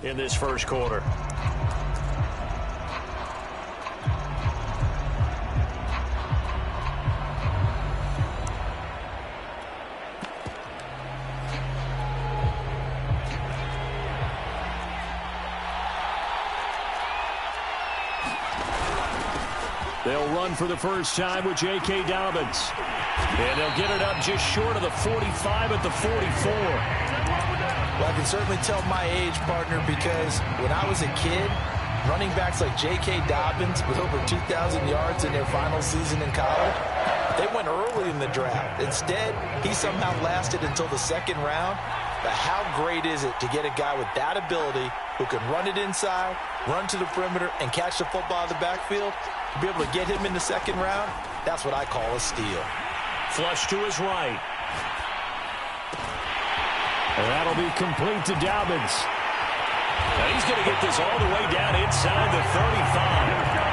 in this first quarter. They'll run for the first time with J.K. Dobbins. And they'll get it up just short of the 45 at the 44. Well, I can certainly tell my age, partner, because when I was a kid, running backs like J.K. Dobbins with over 2,000 yards in their final season in college, they went early in the draft. Instead, he somehow lasted until the second round. But how great is it to get a guy with that ability who can run it inside, run to the perimeter, and catch the football in the backfield? To be able to get him in the second round, that's what I call a steal. Flush to his right. And that'll be complete to Dobbins. Now he's going to get this all the way down inside the 35.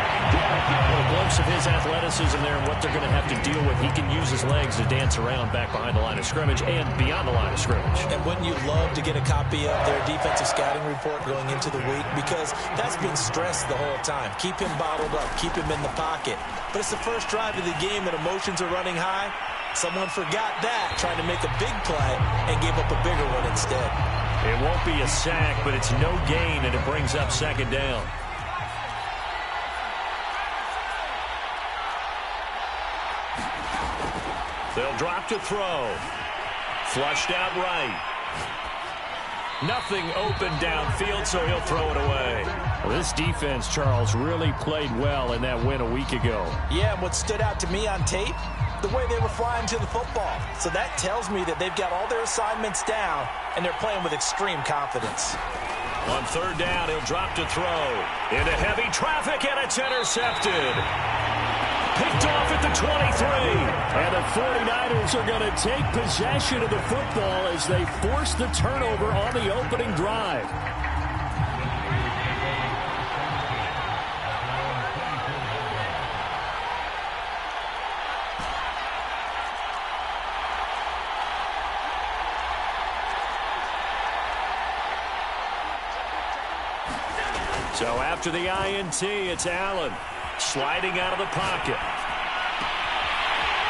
A glimpse of his athleticism there and what they're going to have to deal with. He can use his legs to dance around back behind the line of scrimmage and beyond the line of scrimmage. And wouldn't you love to get a copy of their defensive scouting report going into the week? Because that's been stressed the whole time. Keep him bottled up. Keep him in the pocket. But it's the first drive of the game and emotions are running high. Someone forgot that, trying to make a big play, and gave up a bigger one instead. It won't be a sack, but it's no gain, and it brings up second down. They'll drop to throw. Flushed out right. Nothing open downfield, so he'll throw it away. Well, this defense, Charles, really played well in that win a week ago. Yeah, and what stood out to me on tape, the way they were flying to the football. So that tells me that they've got all their assignments down, and they're playing with extreme confidence. On third down, he'll drop to throw. Into heavy traffic, and it's intercepted. Picked off at the 23. And the 49ers are going to take possession of the football as they force the turnover on the opening drive. So after the INT, it's Allen sliding out of the pocket.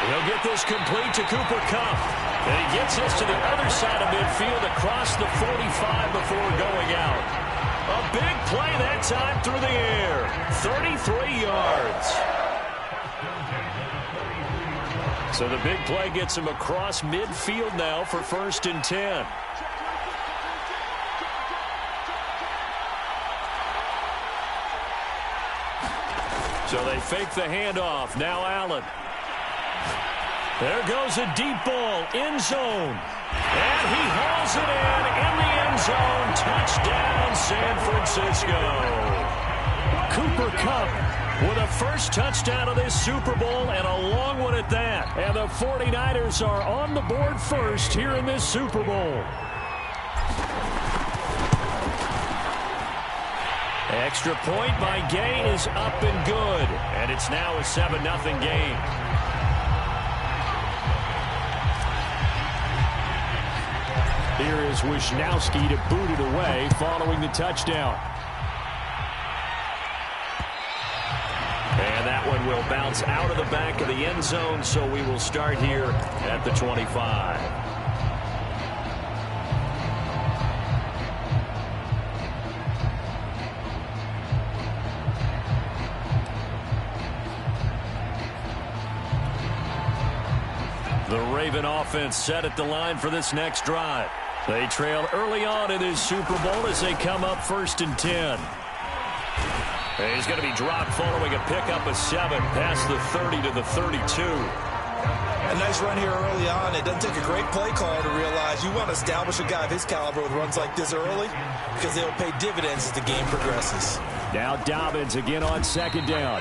He'll get this complete to Cooper Kupp. And he gets this to the other side of midfield across the 45 before going out. A big play that time through the air. 33 yards. So the big play gets him across midfield now for 1st and 10. So they fake the handoff. Now Allen. There goes a deep ball. End zone. And he hauls it in the end zone. Touchdown, San Francisco. Cooper Kupp with a first touchdown of this Super Bowl, and a long one at that. And the 49ers are on the board first here in this Super Bowl. Extra point by Gay is up and good. And it's now a 7-0 game. Here is Wisnowski to boot it away following the touchdown. And that one will bounce out of the back of the end zone, so we will start here at the 25. The Raven offense set at the line for this next drive. They trail early on in this Super Bowl as they come up 1st and 10. And he's going to be dropped following a pickup of 7 past the 30 to the 32. A nice run here early on. It doesn't take a great play call to realize you want to establish a guy of his caliber with runs like this early because they'll pay dividends as the game progresses. Now Dobbins again on 2nd down.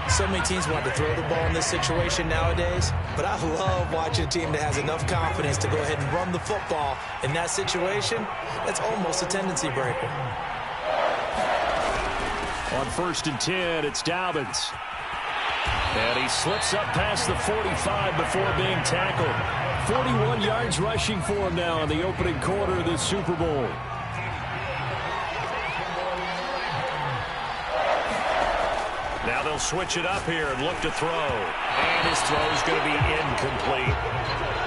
So many teams want to throw the ball in this situation nowadays, but I love watching a team that has enough confidence to go ahead and run the football in that situation. That's almost a tendency breaker. On 1st and 10, it's Dobbins. And he slips up past the 45 before being tackled. 41 yards rushing for him now in the opening quarter of this Super Bowl. They'll switch it up here and look to throw. And his throw is going to be incomplete.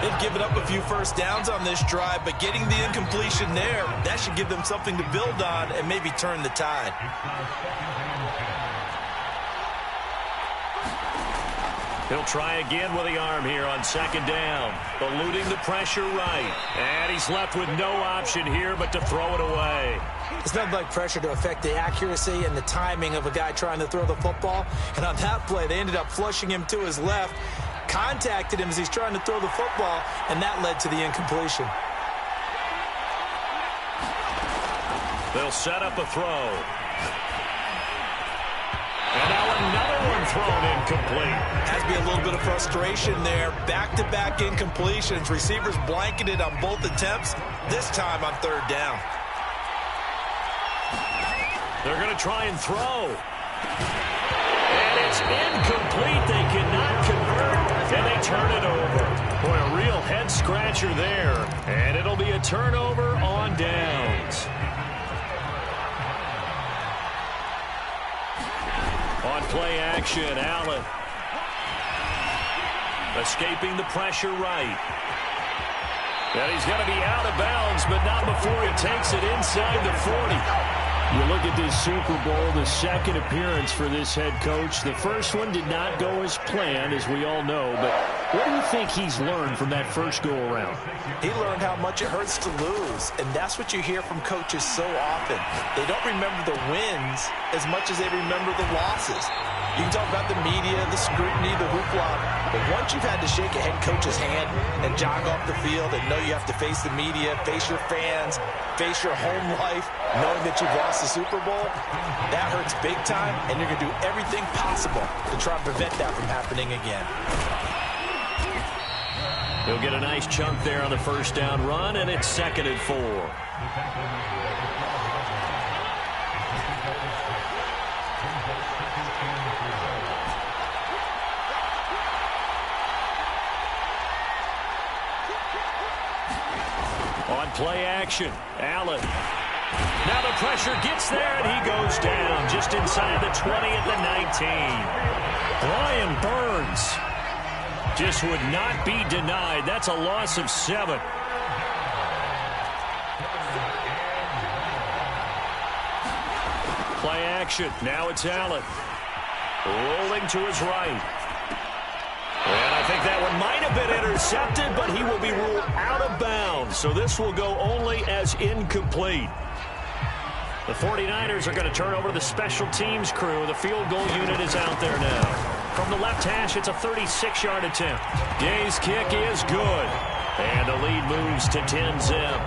They've given up a few first downs on this drive, but getting the incompletion there, that should give them something to build on and maybe turn the tide. He'll try again with the arm here on second down. Eluding the pressure right. And he's left with no option here but to throw it away. It's nothing like pressure to affect the accuracy and the timing of a guy trying to throw the football. And on that play, they ended up flushing him to his left, contacted him as he's trying to throw the football, and that led to the incompletion. They'll set up a throw. And now another one thrown incomplete. Has to be a little bit of frustration there. Back-to-back incompletions. Receivers blanketed on both attempts, this time on third down. They're going to try and throw. And it's incomplete. They cannot convert, and they turn it over. Boy, a real head-scratcher there. And it'll be a turnover on downs. On play action, Allen. Escaping the pressure right. And he's going to be out of bounds, but not before he takes it inside the 40. You look at this Super Bowl, the second appearance for this head coach. The first one did not go as planned, as we all know. But what do you think he's learned from that first go-around? He learned how much it hurts to lose, and that's what you hear from coaches so often. They don't remember the wins as much as they remember the losses. You can talk about the media, the scrutiny, the hoopla, but once you've had to shake a head coach's hand and jog off the field and know you have to face the media, face your fans, face your home life, knowing that you've lost the Super Bowl, that hurts big time, and you're going to do everything possible to try and prevent that from happening again. He'll get a nice chunk there on the first down run, and it's 2nd and 4. On play action, Allen. Now the pressure gets there, and he goes down just inside the 20 at the 19. Brian Burns just would not be denied. That's a loss of 7. Play action. Now it's Allen. Rolling to his right. And I think that one might have been intercepted, but he will be ruled out of bounds. So this will go only as incomplete. The 49ers are going to turn over to the special teams crew. The field goal unit is out there now. From the left hash, it's a 36-yard attempt. Gay's kick is good. And the lead moves to 10-zip.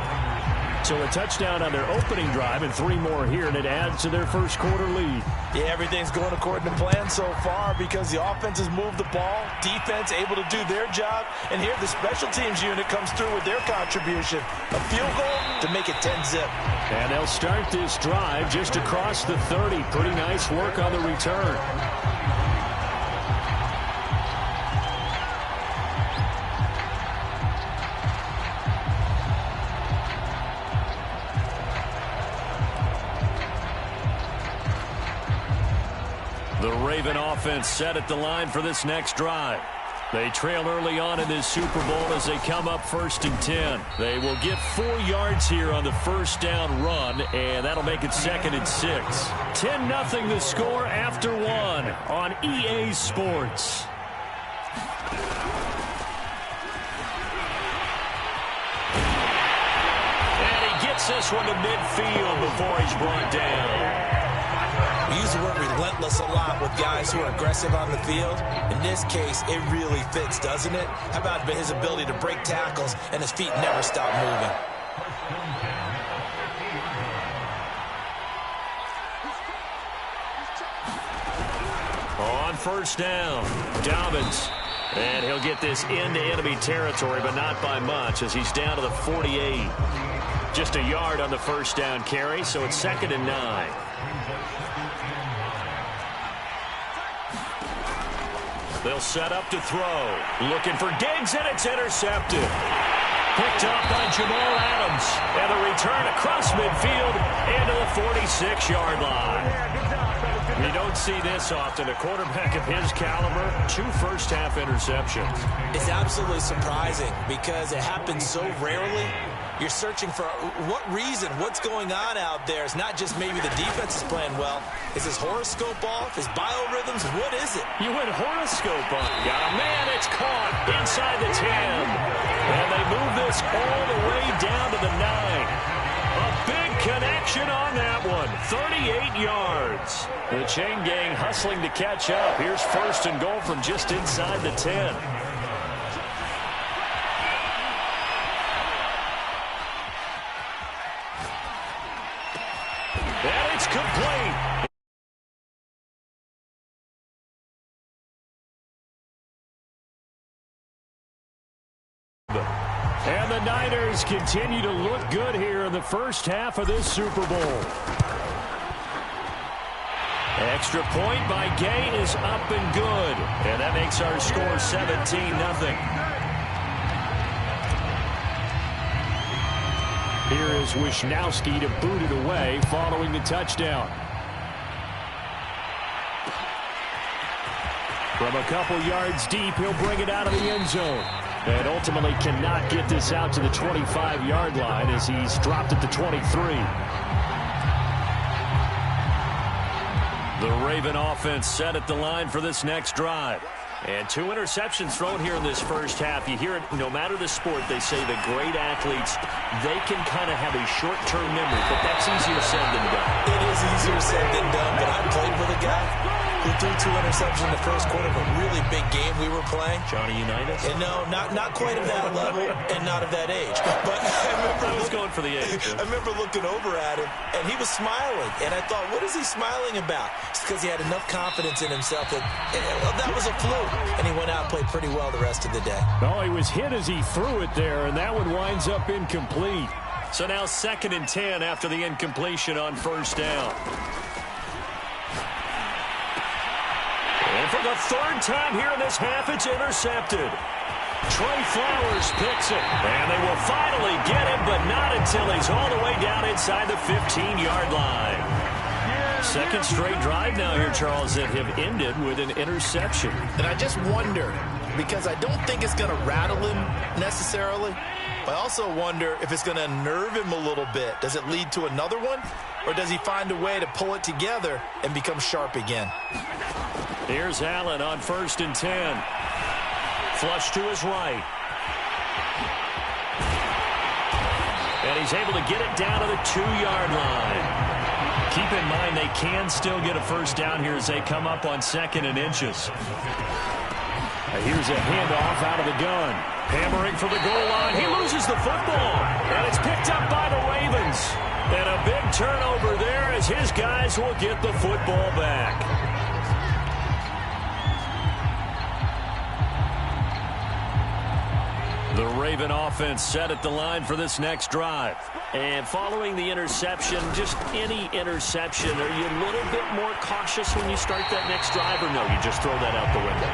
So a touchdown on their opening drive and 3 more here, and it adds to their first quarter lead. Yeah, everything's going according to plan so far because the offense has moved the ball, defense able to do their job, and here the special teams unit comes through with their contribution. A field goal to make it 10-zip. And they'll start this drive just across the 30. Pretty nice work on the return. The Raven offense set at the line for this next drive. They trail early on in this Super Bowl as they come up 1st and 10. They will get 4 yards here on the first down run, and that'll make it 2nd and 6. 10-0 the score after 1 on EA Sports. And he gets this one to midfield before he's brought down. We use the word relentless a lot with guys who are aggressive on the field. In this case, it really fits, doesn't it? How about his ability to break tackles and his feet never stop moving? On first down, Dobbins. And he'll get this into enemy territory, but not by much as he's down to the 48. Just a yard on the first down carry, so it's 2nd and 9. They'll set up to throw. Looking for Diggs, and it's intercepted. Picked up by Jamal Adams. And the return across midfield into the 46-yard line. You don't see this often. A quarterback of his caliber, 2 first-half interceptions. It's absolutely surprising because it happens so rarely. You're searching for what reason, what's going on out there. It's not just maybe the defense is playing well. Is his horoscope off? His biorhythms? What is it? You went horoscope on. Got a man. It's caught inside the 10. And they move this all the way down to the 9. A big connection on that one. 38 yards. The chain gang hustling to catch up. Here's 1st and goal from just inside the 10. And it's complete. And the Niners continue to look good here in the first half of this Super Bowl. Extra point by Gay is up and good. And that makes our score 17-0. Here is Wisnowski to boot it away following the touchdown. From a couple yards deep, he'll bring it out of the end zone. And ultimately cannot get this out to the 25-yard line as he's dropped at the 23. The Raven offense set at the line for this next drive. And 2 interceptions thrown here in this first half. You hear it, no matter the sport, they say the great athletes, they can kind of have a short-term memory, but that's easier said than done. It is easier said than done, but I played with a guy who threw 2 interceptions in the first quarter of a really big game we were playing. Johnny Unitas? And no, not quite of that level and not of that age. But I was going for the age. I remember looking over at him, and he was smiling. And I thought, what is he smiling about? It's because he had enough confidence in himself that that was a fluke. And he went out and played pretty well the rest of the day. Oh, he was hit as he threw it there, and that one winds up incomplete. So now 2nd and 10 after the incompletion on 1st down. And for the 3rd time here in this half, it's intercepted. Trey Flowers picks it, and they will finally get him, but not until he's all the way down inside the 15-yard line. 2nd straight drive now here, Charles, that have ended with an interception. And I just wonder, because I don't think it's going to rattle him necessarily, but I also wonder if it's going to unnerve him a little bit. Does it lead to another one, or does he find a way to pull it together and become sharp again? Here's Allen on 1st and 10. Flush to his right. And he's able to get it down to the 2-yard line. Keep in mind they can still get a first down here as they come up on 2nd and inches. Here's a handoff out of the gun. Hammering for the goal line. He loses the football. And it's picked up by the Ravens. And a big turnover there as his guys will get the football back. The Raven offense set at the line for this next drive. And following the interception, just any interception, are you a little bit more cautious when you start that next drive, or no, you just throw that out the window?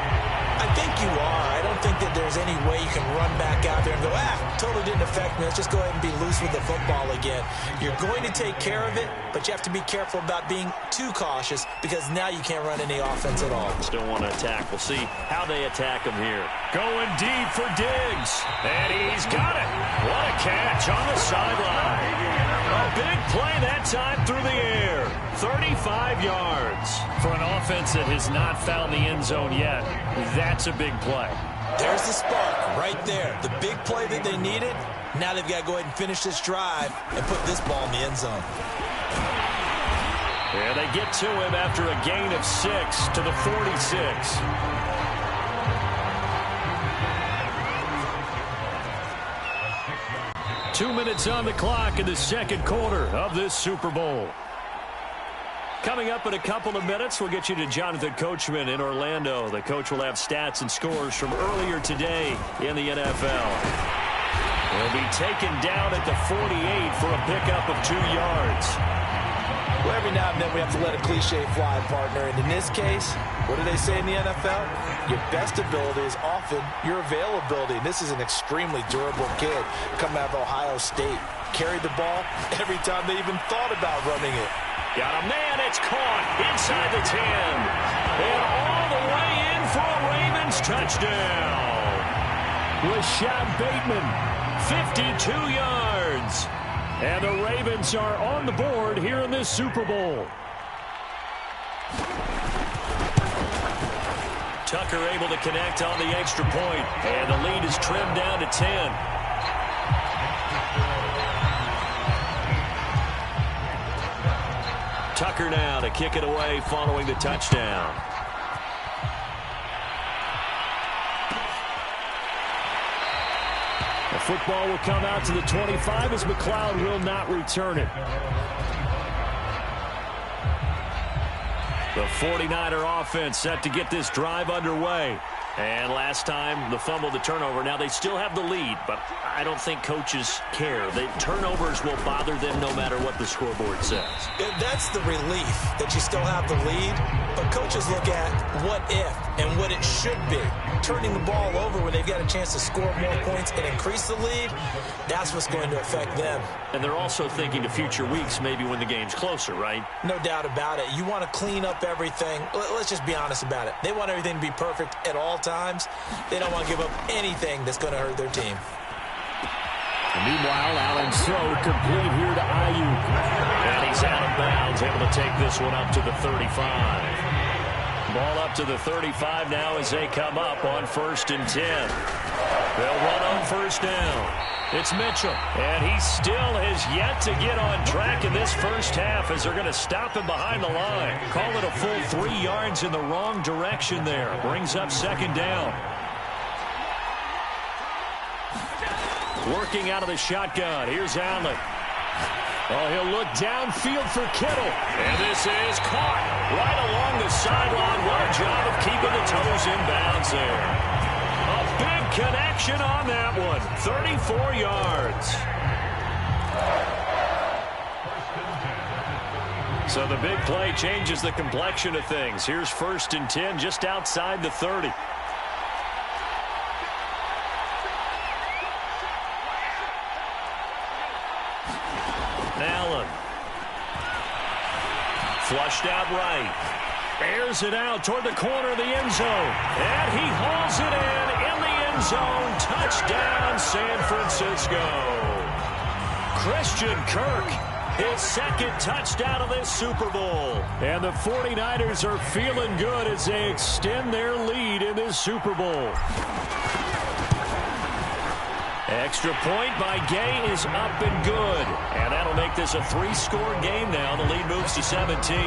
I think you are. I don't think that there's any way you can run back out there and go, totally didn't affect me. Let's just go ahead and be loose with the football again. You're going to take care of it, but you have to be careful about being too cautious because now you can't run any offense at all. Still want to attack. We'll see how they attack him here. Going deep for Diggs. And he's got it. What a catch on the sideline. A big play that time through the air. 35 yards. For an offense that has not found the end zone yet, that's a big play. There's the spark right there. The big play that they needed. Now they've got to go ahead and finish this drive and put this ball in the end zone. And they get to him after a gain of 6 to the 46. Two minutes on the clock in the second quarter of this Super Bowl. Coming up in a couple of minutes, we'll get you to Jonathan Coachman in Orlando. The coach will have stats and scores from earlier today in the NFL. He'll be taken down at the 48 for a pickup of 2 yards. Well, every now and then we have to let a cliche fly, partner. And in this case, what do they say in the NFL? Your best ability is often your availability. And this is an extremely durable kid coming out of Ohio State. Carried the ball every time they even thought about running it. Got a man, it's caught inside the 10. And all the way in for a Ravens touchdown. Rashad Bateman, 52 yards. And the Ravens are on the board here in this Super Bowl. Tucker able to connect on the extra point, and the lead is trimmed down to 10. Tucker now to kick it away following the touchdown. The football will come out to the 25 as McLeod will not return it. The 49er offense set to get this drive underway. And last time, the fumble, the turnover. Now, they still have the lead, but I don't think coaches care. The turnovers will bother them no matter what the scoreboard says. That's the relief that you still have the lead, but coaches look at what if and what it should be. Turning the ball over when they've got a chance to score more points and increase the lead, that's what's going to affect them. And they're also thinking to future weeks, maybe when the game's closer, right? No doubt about it. You want to clean up everything. Let's just be honest about it. They want everything to be perfect at all times. They don't want to give up anything that's going to hurt their team. Meanwhile, Allen throw complete here to Ayuk. And he's out of bounds, able to take this one up to the 35. Ball up to the 35 now as they come up on 1st and 10. They'll run on first down. It's Mitchell, and he still has yet to get on track in this first half as they're going to stop him behind the line. Call it a full 3 yards in the wrong direction there. Brings up 2nd down. Working out of the shotgun. Here's Allen. Oh, he'll look downfield for Kittle. And this is caught right along the sideline. What a job of keeping the toes in bounds there. A big connection on that one. 34 yards. So the big play changes the complexion of things. Here's 1st and 10 just outside the 30. Allen. Flushed out right. Airs it out toward the corner of the end zone. And he hauls it in the end zone. Touchdown, San Francisco. Christian Kirk, his 2nd touchdown of this Super Bowl. And the 49ers are feeling good as they extend their lead in this Super Bowl. Extra point by Gay is up and good. And that'll make this a 3-score game now. The lead moves to 17.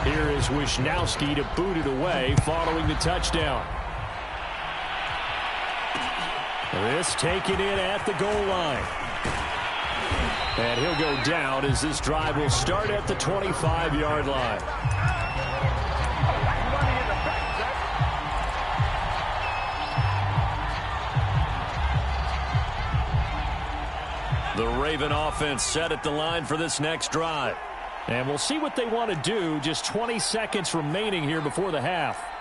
Here is Wisnowski to boot it away following the touchdown. This taken in at the goal line. And he'll go down as this drive will start at the 25-yard line. The Raven offense set at the line for this next drive. And we'll see what they want to do. Just 20 seconds remaining here before the half.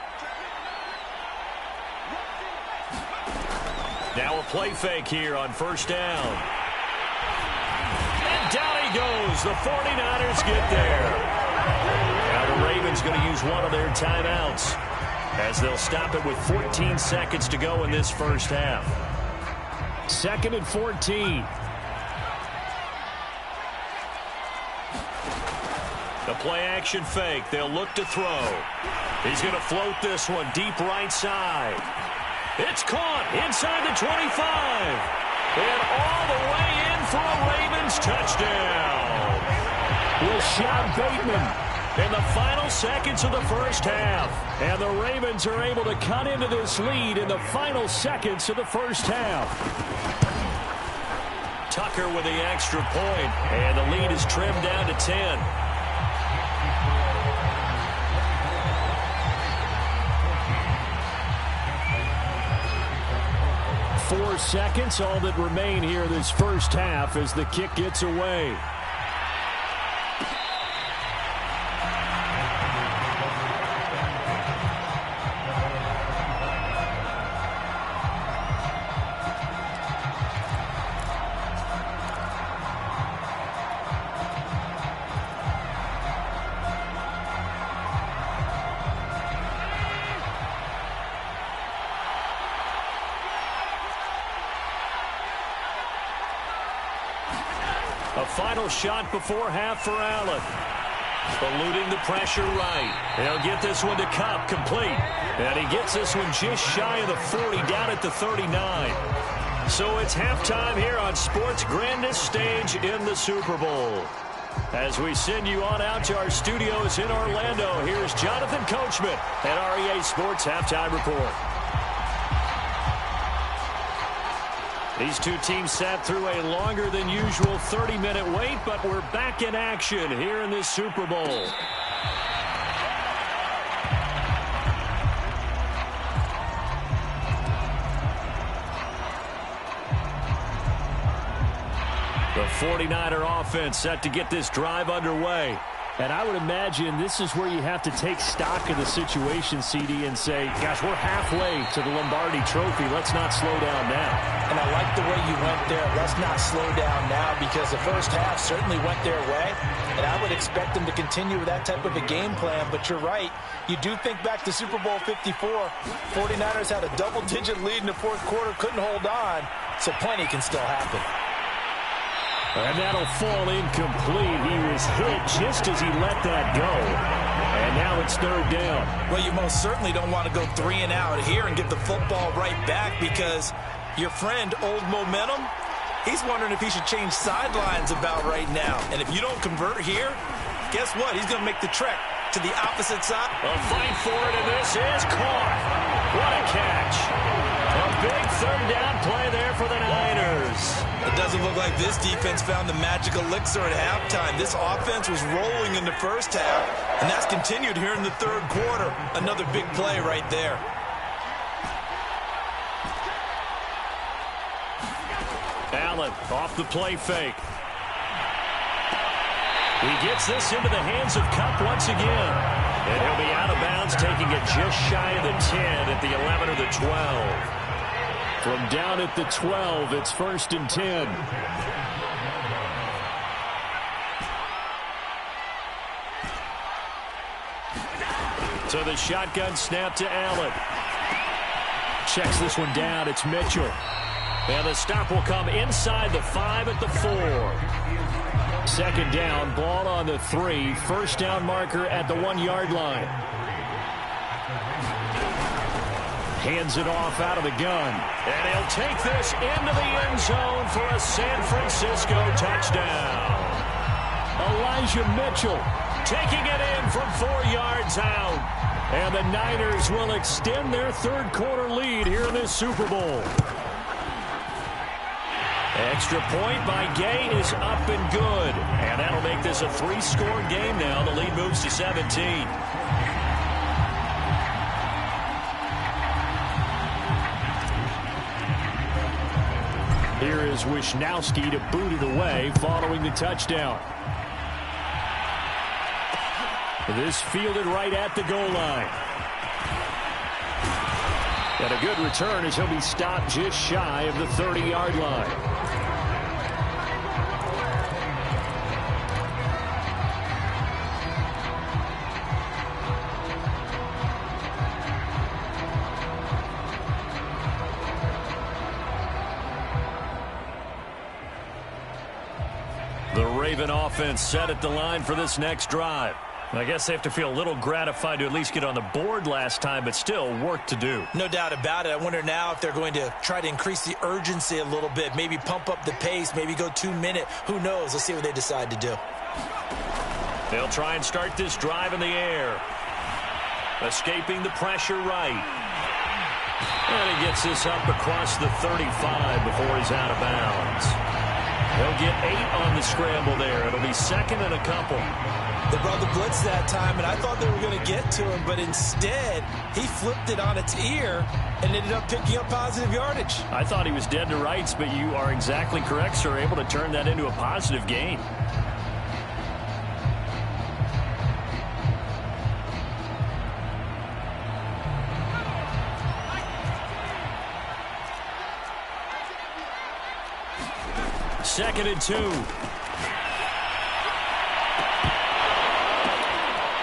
Now a play fake here on 1st down. And down he goes. The 49ers get there. Now the Ravens going to use one of their timeouts as they'll stop it with 14 seconds to go in this first half. 2nd and 14. The play action fake. They'll look to throw. He's going to float this one deep right side. It's caught inside the 25. And all the way in for a Ravens touchdown. Rashad Bateman in the final seconds of the first half. And the Ravens are able to cut into this lead in the final seconds of the first half. Tucker with the extra point. And the lead is trimmed down to 10. 4 seconds, all that remain here this first half as the kick gets away. A final shot before half for Allen. Eluding the pressure right. He'll get this one to Kupp, complete. And he gets this one just shy of the 40, down at the 39. So it's halftime here on sports' grandest stage in the Super Bowl. As we send you on out to our studios in Orlando, here's Jonathan Coachman at REA Sports Halftime Report. These two teams sat through a longer than usual 30-minute wait, but we're back in action here in this Super Bowl. The 49er offense set to get this drive underway. And I would imagine this is where you have to take stock of the situation, CD, and say, gosh, we're halfway to the Lombardi Trophy. Let's not slow down now. And I like the way you went there. Let's not slow down now, because the first half certainly went their way. And I would expect them to continue with that type of a game plan. But you're right. You do think back to Super Bowl 54. 49ers had a double-digit lead in the fourth quarter, couldn't hold on. So plenty can still happen. And that'll fall incomplete. He was hit just as he let that go. And now it's third down. Well, you most certainly don't want to go 3 and out here and get the football right back, because your friend, Old Momentum, he's wondering if he should change sidelines about right now. And if you don't convert here, guess what? He's going to make the trek to the opposite side. A fight for it, and this is caught. What a catch. A big third down play there for the Niners. It doesn't look like this defense found the magic elixir at halftime. This offense was rolling in the first half, and that's continued here in the third quarter. Another big play right there. Allen off the play fake. He gets this into the hands of Kupp once again. And he'll be out of bounds, taking it just shy of the 10 at the 11 or the 12. From down at the 12, it's 1st and 10. So the shotgun snap to Allen. Checks this one down. It's Mitchell. And the stop will come inside the 5 at the 4. 2nd down, ball on the 3. First down marker at the 1-yard line. Hands it off out of the gun. And he'll take this into the end zone for a San Francisco touchdown. Elijah Mitchell taking it in from 4 yards out. And the Niners will extend their third quarter lead here in this Super Bowl. Extra point by Gay is up and good. And that'll make this a 3-score game now. The lead moves to 17. Here is Wisnowski to boot it away following the touchdown. This fielded right at the goal line. And a good return as he'll be stopped just shy of the 30-yard line. The Raven offense set at the line for this next drive. I guess they have to feel a little gratified to at least get on the board last time, but still work to do. No doubt about it. I wonder now if they're going to try to increase the urgency a little bit, maybe pump up the pace, maybe go 2-minute. Who knows? Let's see what they decide to do. They'll try and start this drive in the air. Escaping the pressure right. And he gets this up across the 35 before he's out of bounds. He'll get 8 on the scramble there. It'll be 2nd and a couple. They brought the blitz that time, and I thought they were going to get to him, but instead, he flipped it on its ear and ended up picking up positive yardage. I thought he was dead to rights, but you are exactly correct, sir. Able to turn that into a positive gain. Second and 2.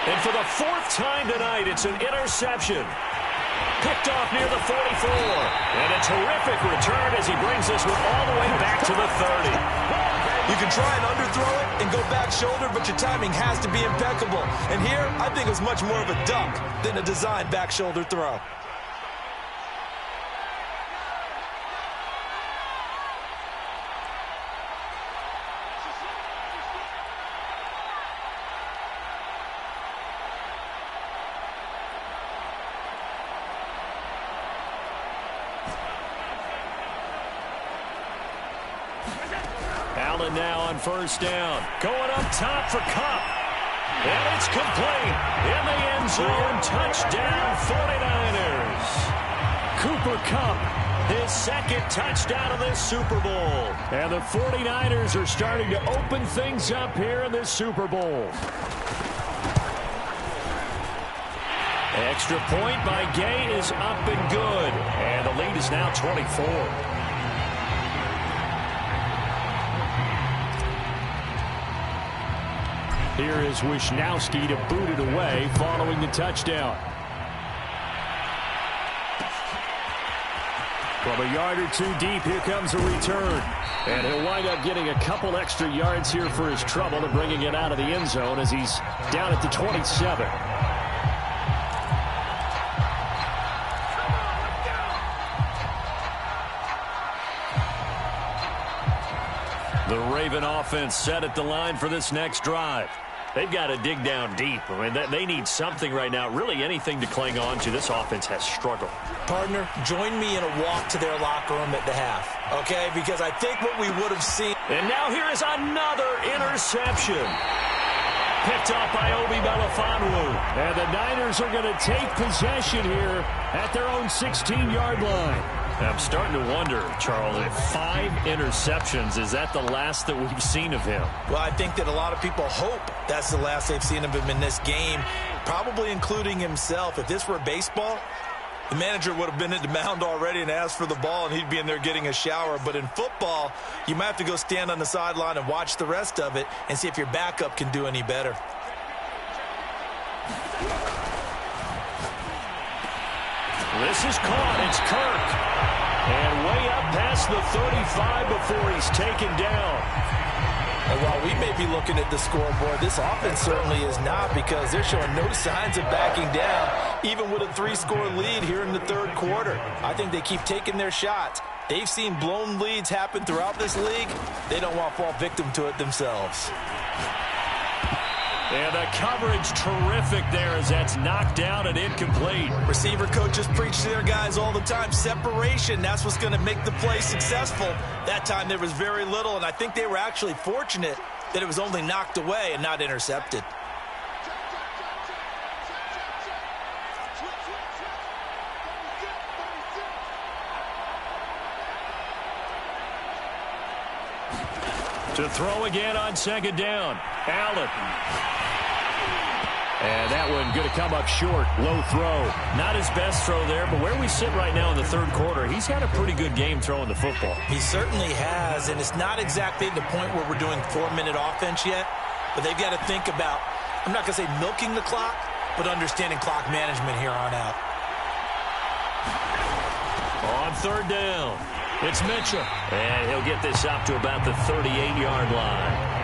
And for the 4th time tonight, it's an interception. Picked off near the 44. And a terrific return as he brings this one all the way back to the 30. You can try and underthrow it and go back shoulder, but your timing has to be impeccable. And here, I think it's much more of a duck than a designed back shoulder throw. Allen now on first down. Going up top for Kupp. And it's complete. In the end zone. Touchdown 49ers. Cooper Kupp, his second touchdown of this Super Bowl. And the 49ers are starting to open things up here in this Super Bowl. Extra point by Gay is up and good. And the lead is now 24. Here is Wisnowski to boot it away following the touchdown. From a yard or two deep, here comes a return. And he'll wind up getting a couple extra yards here for his trouble and bringing it out of the end zone as he's down at the 27. The Raven offense set at the line for this next drive. They've got to dig down deep. I mean, they need something right now, really anything to cling on to. This offense has struggled. Partner, join me in a walk to their locker room at the half, okay? Because I think what we would have seen. And now here is another interception. Picked off by Obi Melifonwu. And the Niners are going to take possession here at their own 16-yard line. I'm starting to wonder, Charles, if 5 interceptions, is that the last that we've seen of him? Well, I think that a lot of people hope that's the last they've seen of him in this game, probably including himself. If this were baseball, the manager would have been at the mound already and asked for the ball, and he'd be in there getting a shower. But in football, you might have to go stand on the sideline and watch the rest of it and see if your backup can do any better. This is caught. It's Kirk. And way up past the 35 before he's taken down. And while we may be looking at the scoreboard, this offense certainly is not, because they're showing no signs of backing down, even with a 3-score lead here in the third quarter. I think they keep taking their shots. They've seen blown leads happen throughout this league. They don't want to fall victim to it themselves. And the coverage terrific there as that's knocked down and incomplete. Receiver coaches preach to their guys all the time. Separation, that's what's going to make the play successful. That time there was very little, and I think they were actually fortunate that it was only knocked away and not intercepted. To throw again on second down. Allen. And that one going to come up short. Low throw. Not his best throw there, but where we sit right now in the third quarter, he's had a pretty good game throwing the football. He certainly has, and it's not exactly the point where we're doing 4-minute offense yet, but they've got to think about, I'm not going to say milking the clock, but understanding clock management here on out. On third down, it's Mitchell. And he'll get this up to about the 38-yard line.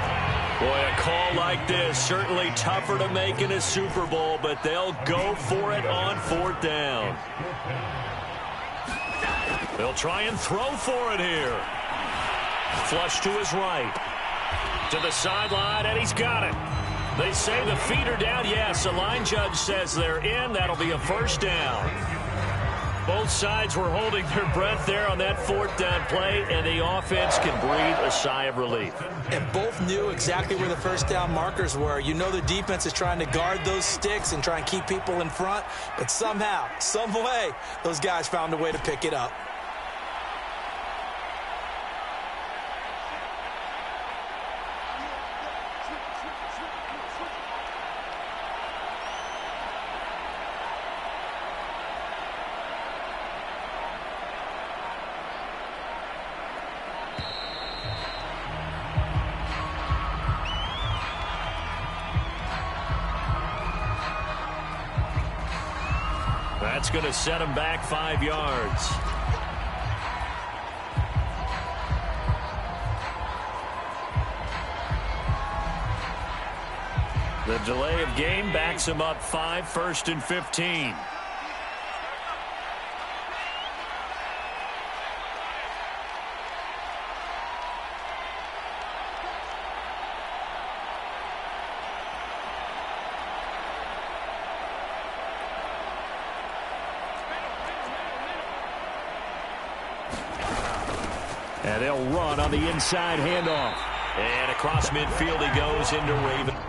Boy, a call like this, certainly tougher to make in a Super Bowl, but they'll go for it on fourth down. They'll try and throw for it here. Flush to his right. To the sideline, and he's got it. They say the feet are down. Yes, the line judge says they're in. That'll be a first down. Both sides were holding their breath there on that fourth down play, and the offense can breathe a sigh of relief. And both knew exactly where the first down markers were. You know the defense is trying to guard those sticks and try and keep people in front, but somehow, some way, those guys found a way to pick it up. That's going to set him back 5 yards. The delay of game backs him up 5, 1st and 15. And they'll run on the inside handoff. And across midfield he goes into Raven.